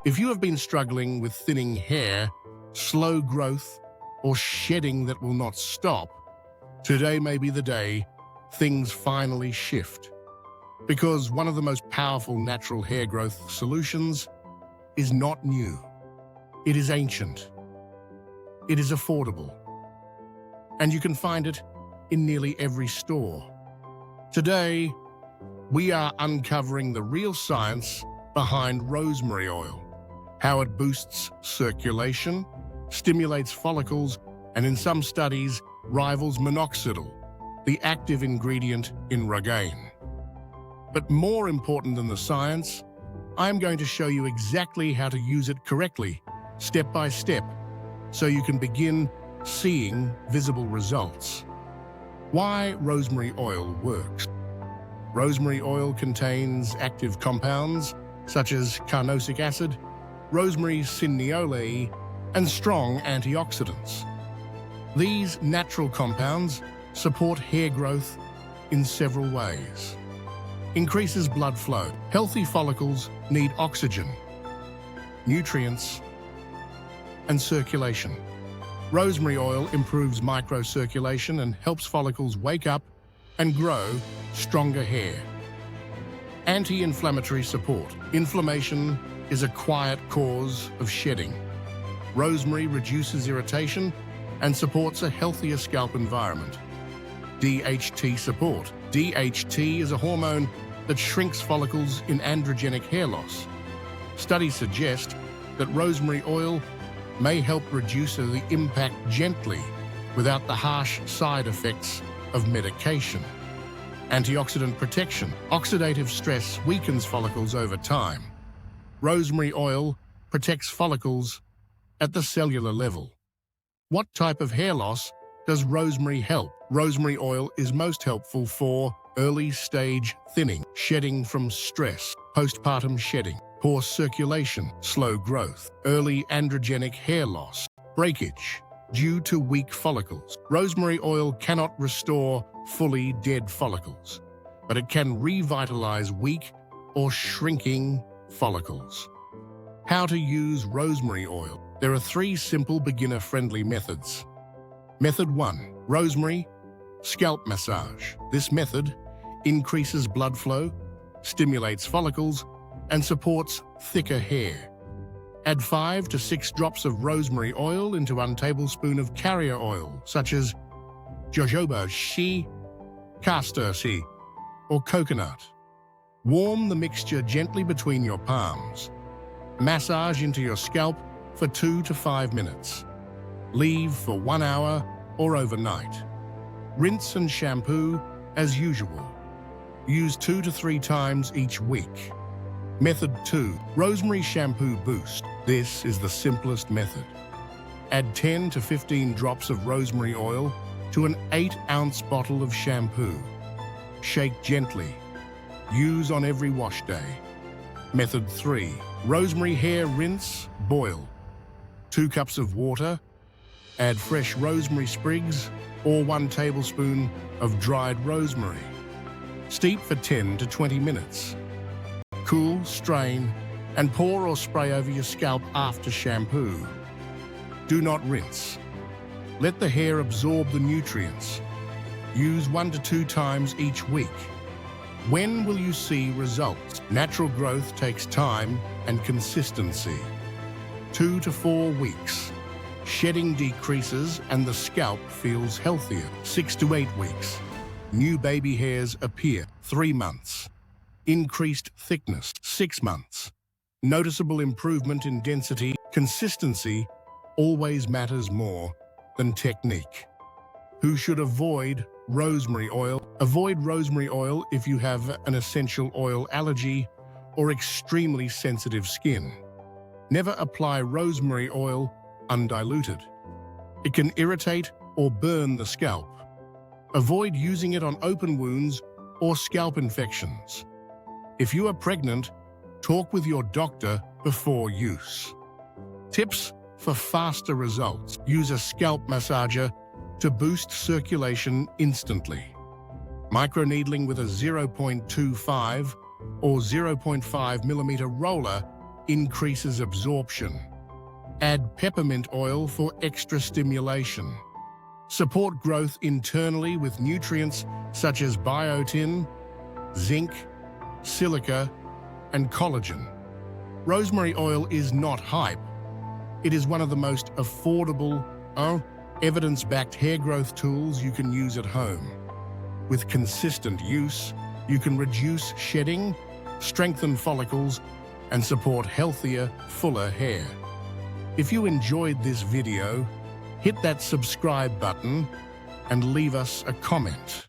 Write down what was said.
If you have been struggling with thinning hair, slow growth, or shedding that will not stop, today may be the day things finally shift. Because one of the most powerful natural hair growth solutions is not new. It is ancient. It is affordable. And you can find it in nearly every store. Today, we are uncovering the real science behind rosemary oil, how it boosts circulation, stimulates follicles, and in some studies, rivals minoxidil, the active ingredient in Rogaine. But more important than the science, I am going to show you exactly how to use it correctly, step by step, so you can begin seeing visible results. Why rosemary oil works. Rosemary oil contains active compounds such as carnosic acid, rosemary cineole, and strong antioxidants. These natural compounds support hair growth in several ways. Increases blood flow. Healthy follicles need oxygen, nutrients, and circulation. Rosemary oil improves microcirculation and helps follicles wake up and grow stronger hair. Anti-inflammatory support. Inflammation is a quiet cause of shedding. Rosemary reduces irritation and supports a healthier scalp environment. DHT support. DHT is a hormone that shrinks follicles in androgenic hair loss. Studies suggest that rosemary oil may help reduce the impact gently without the harsh side effects of medication. Antioxidant protection. Oxidative stress weakens follicles over time. Rosemary oil protects follicles at the cellular level. What type of hair loss does rosemary help? Rosemary oil is most helpful for early-stage thinning, shedding from stress, postpartum shedding, poor circulation, slow growth, early androgenic hair loss, breakage due to weak follicles. Rosemary oil cannot restore fully dead follicles, but it can revitalize weak or shrinking follicles. How to use rosemary oil. There are 3 simple beginner-friendly methods. Method 1. Rosemary scalp massage. This method increases blood flow, stimulates follicles, and supports thicker hair. Add 5 to 6 drops of rosemary oil into 1 tablespoon of carrier oil, such as jojoba shea, castor shea, or coconut. Warm the mixture gently between your palms. Massage into your scalp for 2 to 5 minutes. Leave for 1 hour or overnight. Rinse and shampoo as usual. Use 2 to 3 times each week. Method 2. Rosemary shampoo boost. This is the simplest method. Add 10 to 15 drops of rosemary oil to an 8-ounce bottle of shampoo. Shake gently. Use on every wash day. Method 3. Rosemary hair rinse, boil. 2 cups of water. Add fresh rosemary sprigs or 1 tablespoon of dried rosemary. Steep for 10 to 20 minutes. Cool, strain, and pour or spray over your scalp after shampoo. Do not rinse. Let the hair absorb the nutrients. Use 1 to 2 times each week. When will you see results? Natural growth takes time and consistency. 2 to 4 weeks. Shedding decreases and the scalp feels healthier. 6 to 8 weeks. New baby hairs appear. 3 months. Increased thickness. 6 months. Noticeable improvement in density. Consistency always matters more than technique. Who should avoid rosemary oil? Avoid rosemary oil if you have an essential oil allergy or extremely sensitive skin. Never apply rosemary oil undiluted. It can irritate or burn the scalp. Avoid using it on open wounds or scalp infections. If you are pregnant, talk with your doctor before use. Tips for faster results. Use a scalp massager to boost circulation instantly. Microneedling with a 0.25 or 0.5 millimeter roller increases absorption. Add peppermint oil for extra stimulation. Support growth internally with nutrients such as biotin, zinc, silica, and collagen. Rosemary oil is not hype. It is one of the most affordable, evidence-backed hair growth tools you can use at home. With consistent use, you can reduce shedding, strengthen follicles, and support healthier, fuller hair. If you enjoyed this video, hit that subscribe button and leave us a comment.